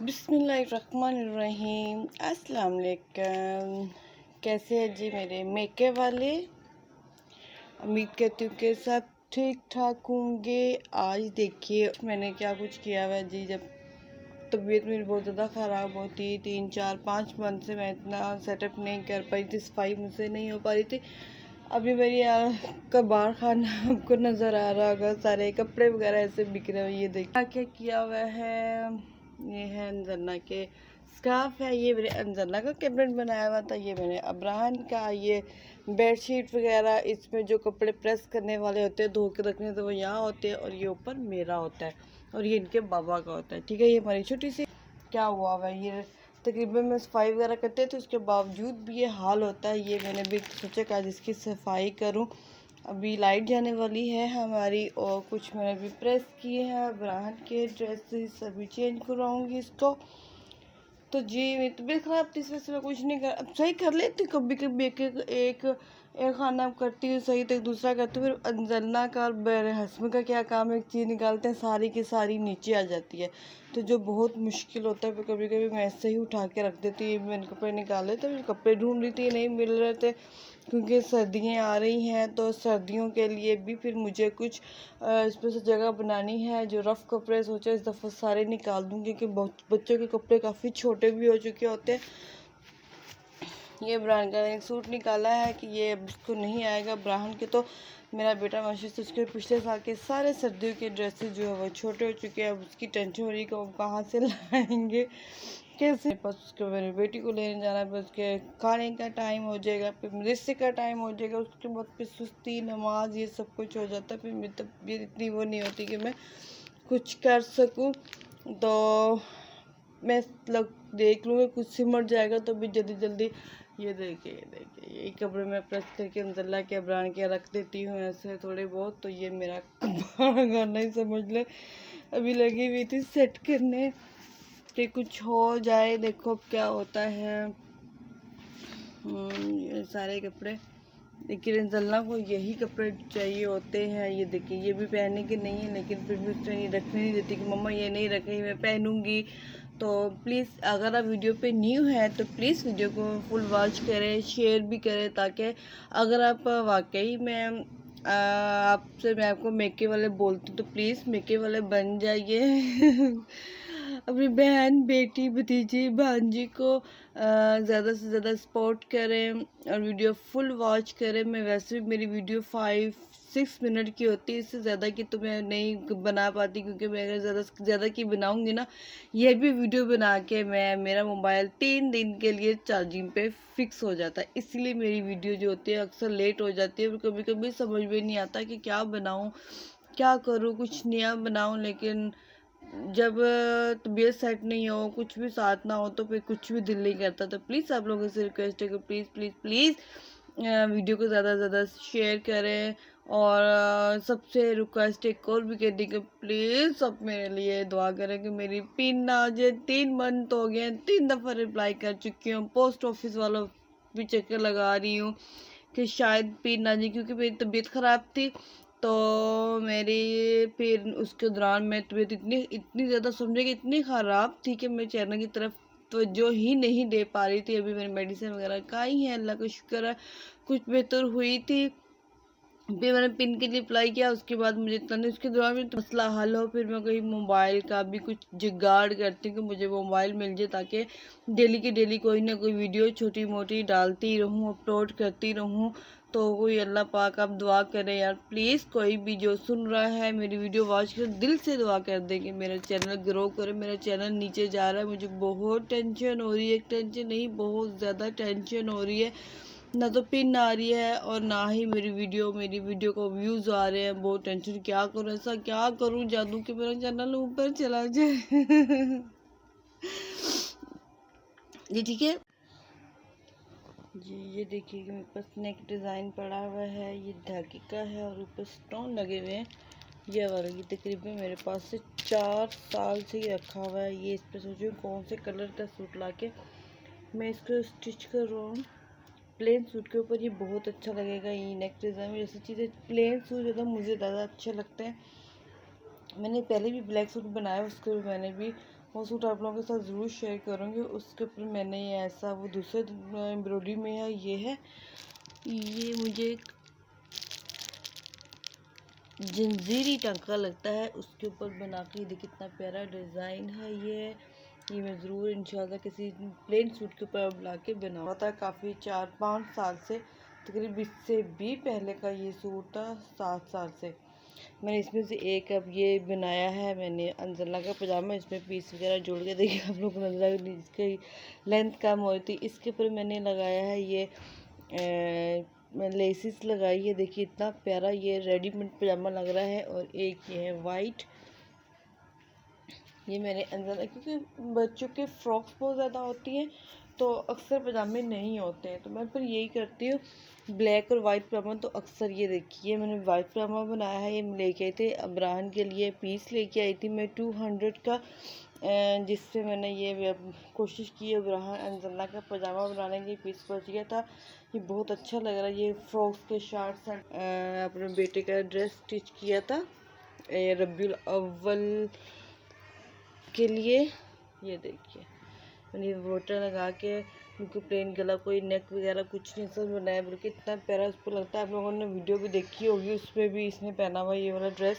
बिस्मिल्लाहिर्रहमानिर्रहीम। अस्सलाम वालेकुम। कैसे हैं जी मेरे मेके वाले? उम्मीद करती हूँ कि सब ठीक ठाक होंगे। आज देखिए मैंने क्या कुछ किया हुआ है जी। जब तबीयत मेरी बहुत ज़्यादा ख़राब होती, 3 4 5 मंथ से मैं इतना सेटअप नहीं कर पाई थी, सफाई मुझसे नहीं हो पा रही थी। अभी मेरी कबाड़ खाना आपको नज़र आ रहा होगा, सारे कपड़े वगैरह ऐसे बिखरे हुए। ये देखिए क्या क्या किया हुआ है। ये है अंजना के स्कार्फ है, ये मेरे अंजना का कैबिनेट बनाया हुआ था, ये मैंने अब्राहन का। ये बेडशीट वगैरह, इसमें जो कपड़े प्रेस करने वाले होते हैं, धो के रखने तो वो यहाँ होते हैं, और ये ऊपर मेरा होता है और ये इनके बाबा का होता है। ठीक है, ये हमारी छोटी सी क्या हुआ हुआ है। ये तकरीबन मैं सफाई वगैरह करते थे, उसके बावजूद भी ये हाल होता है। ये मैंने भी सोचा कि आज इसकी सफाई करूं। अभी लाइट जाने वाली है हमारी, और कुछ मैंने भी प्रेस किए हैं। अब्राहन के ड्रेसेस सभी चेंज करवाऊँगी इसको। तो जी मेरी तबीयत ख़राब थी, इस वजह से मैं कुछ नहीं कर, अब सही कर लेती हूँ कभी कभी। एक खाना करती हूँ सही, तो एक दूसरा करती हूँ। फिर अंजना का और मेरे हस्बैंड का क्या काम है, एक चीज़ निकालते हैं सारी की सारी नीचे आ जाती है, तो जो बहुत मुश्किल होता है। फिर कभी कभी मैं ऐसे ही उठा के रख देती हूँ। ये मैंने कपड़े निकाले थे, मुझे कपड़े ढूंढ रही थी, नहीं मिल रहे थे, क्योंकि सर्दियाँ आ रही हैं। तो सर्दियों के लिए भी फिर मुझे कुछ स्पेशल जगह बनानी है। जो रफ़ कपड़े सोचा इस दफ़ा सारे निकाल दूँ, क्योंकि बच्चों के कपड़े काफ़ी छोटे भी हो चुके होते हैं। ये ब्रांड का एक सूट निकाला है कि ये अब इसको नहीं आएगा ब्रांड के। तो मेरा बेटा माशाल्लाह से उसके पिछले साल के सारे सर्दियों के ड्रेसेस जो है वो छोटे हो चुके हैं। अब उसकी टेंशन हो रही है कि वो कहाँ से लाएंगे, कैसे। बस उसके मेरी बेटी को लेने जाना है, बस उसके खाने का टाइम हो जाएगा, फिर मदरसे का टाइम हो जाएगा, उसके बाद फिर सुस्ती नमाज ये सब कुछ हो जाता है। फिर मेरी तबीयत इतनी वो नहीं होती कि मैं कुछ कर सकूँ। तो मैं देख लूँगी कुछ सिमट जाएगा तो भी जल्दी जल्दी। ये देखिए यही कपड़े मैं प्रेस करके अंदर ला के ब्रांड के रख देती हूँ ऐसे थोड़े बहुत। तो ये मेरा गाना ही समझ ले। अभी लगी हुई थी सेट करने कि कुछ हो जाए, देखो क्या होता है। ये सारे कपड़े, लेकिन अंजना को यही कपड़े चाहिए होते हैं। ये देखिए ये भी पहनने के नहीं है, लेकिन फिर भी उसने रखने नहीं देती कि मम्मा ये नहीं रखी, मैं पहनूंगी। तो प्लीज़ अगर आप वीडियो पे न्यू है तो प्लीज़ वीडियो को फुल वॉच करें, शेयर भी करें, ताकि अगर आप वाकई में आपसे मैं आपको मेके वाले बोलती हूँ तो प्लीज़ मेके वाले बन जाइए। अपनी बहन बेटी भतीजी भांजी को ज़्यादा से ज़्यादा सपोर्ट करें और वीडियो फुल वॉच करें। मैं वैसे भी मेरी वीडियो 5 6 मिनट की होती है, इससे ज़्यादा की तो मैं नहीं बना पाती, क्योंकि मैं अगर ज़्यादा से ज़्यादा की बनाऊँगी ना, ये भी वीडियो बना के मेरा मोबाइल 3 दिन के लिए चार्जिंग पे फिक्स हो जाता है। इसलिए मेरी वीडियो जो होती है अक्सर लेट हो जाती है। कभी कभी समझ में नहीं आता कि क्या बनाऊँ, क्या करूँ, कुछ नया बनाऊँ। लेकिन जब तबीयत सेट नहीं हो, कुछ भी साथ ना हो, तो फिर कुछ भी दिल नहीं करता। तो प्लीज़ आप लोगों से रिक्वेस्ट है कि प्लीज़ प्लीज़ प्लीज़ वीडियो को ज़्यादा से ज़्यादा शेयर करें। और सबसे रिक्वेस्ट एक और भी कहती कि प्लीज़ सब मेरे लिए दुआ करें कि मेरी पिन ना आ जाए। 3 मंथ हो गए हैं, 3 दफ़ा रिप्लाई कर चुकी हूँ, पोस्ट ऑफिस वालों भी चक्कर लगा रही हूँ कि शायद पिन ना जाए, क्योंकि मेरी तबीयत ख़राब थी। तो मेरी फिर उसके दौरान मैं तबीयत इतनी इतनी ज़्यादा समझे कि इतनी ख़राब थी कि मैं चैनल की तरफ तो जो ही नहीं दे पा रही थी। अभी मेरी मेडिसिन वगैरह का ही है, अल्लाह का शुक्र है कुछ बेहतर हुई थी। फिर मैंने पिन के लिए अप्लाई किया, उसके बाद मुझे इतना नहीं, उसके दौरान भी मसला हल हो। फिर मैं कहीं मोबाइल का भी कुछ जुगाड़ करती हूँ कि मुझे मोबाइल मिल जाए, ताकि डेली की डेली कोई ना कोई वीडियो छोटी मोटी डालती रहूँ, अपलोड करती रहूँ। तो कोई अल्लाह पाक आप दुआ करें यार, प्लीज़ कोई भी जो सुन रहा है मेरी वीडियो वॉच कर दिल से दुआ कर दे कि मेरा चैनल ग्रो करे। मेरा चैनल नीचे जा रहा है, मुझे बहुत टेंशन हो रही है। एक टेंशन नहीं, बहुत ज़्यादा टेंशन हो रही है। ना तो पिन आ रही है और ना ही मेरी वीडियो को व्यूज़ आ रहे हैं। बहुत टेंशन, क्या करूँ, ऐसा क्या करूँ जादू कि मेरा चैनल ऊपर चला जाए। जी ठीक है जी। ये देखिए कि मेरे पास नेक डिज़ाइन पड़ा हुआ है, ये धागे का है और ऊपर स्टोन लगे हुए हैं। ये वाला ये तकरीबन मेरे पास से 4 साल से ही रखा हुआ है। ये इस पर सोचूँ कौन से कलर का सूट लाके मैं इसको स्टिच कर रहा हूँ। प्लेन सूट के ऊपर ये बहुत अच्छा लगेगा। ये नेक डिज़ाइन में जैसी चीज़ें प्लेन सूट ज़्यादा मुझे ज़्यादा अच्छे लगते हैं। मैंने पहले भी ब्लैक सूट बनाया, उसको मैंने भी वो सूट आप लोगों के साथ ज़रूर शेयर करूँगी। उसके ऊपर मैंने ये ऐसा वो दूसरे एम्ब्रॉयडरी में है, ये मुझे जंजीरी टांका लगता है, उसके ऊपर बना के देखिए कितना प्यारा डिज़ाइन है ये मैं ज़रूर इंशाल्लाह किसी प्लेन सूट के ऊपर बना के बनाया था। काफ़ी 4-5 साल से, तकरीबन 20 से भी पहले का ये सूट था, 7 साल से। मैंने इसमें से एक अब ये बनाया है मैंने अंजला का पजामा, इसमें पीस वगैरह जोड़ के देखिए आप लोग को नजर आएगा, इसकी लेंथ कम हो रही थी। इसके ऊपर मैंने लगाया है ये लेसिस लगाई है, देखिए इतना प्यारा ये रेडीमेड पजामा लग रहा है। और एक ये है वाइट, ये मैंने अंदर, क्योंकि बच्चों के फ्रॉक्स बहुत ज़्यादा होती हैं तो अक्सर पजामे नहीं होते हैं, तो मैं फिर यही करती हूँ ब्लैक और वाइट पजामा। तो अक्सर ये देखिए मैंने वाइट पजामा बनाया है, ये लेके आए थे अब्राहन के लिए, पीस लेके आई थी मैं 200 का, जिससे मैंने ये कोशिश की अब्राहन अंजला का पजामा बनाने की, पीस पहुँच गया था। ये बहुत अच्छा लग रहा है, ये फ्रॉक्स के शर्ट्स अपने बेटे का ड्रेस स्टिच किया था रबीउल अव्वल के लिए। ये देखिए मैंने बॉर्डर लगा के बिल्कुल प्लेन गला, कोई नेक वगैरह कुछ नहीं, सब बनाया, बल्कि इतना प्यारा उसको लगता है। आप लोगों ने वीडियो भी देखी होगी, उसमें भी इसने पहना हुआ ये वाला ड्रेस।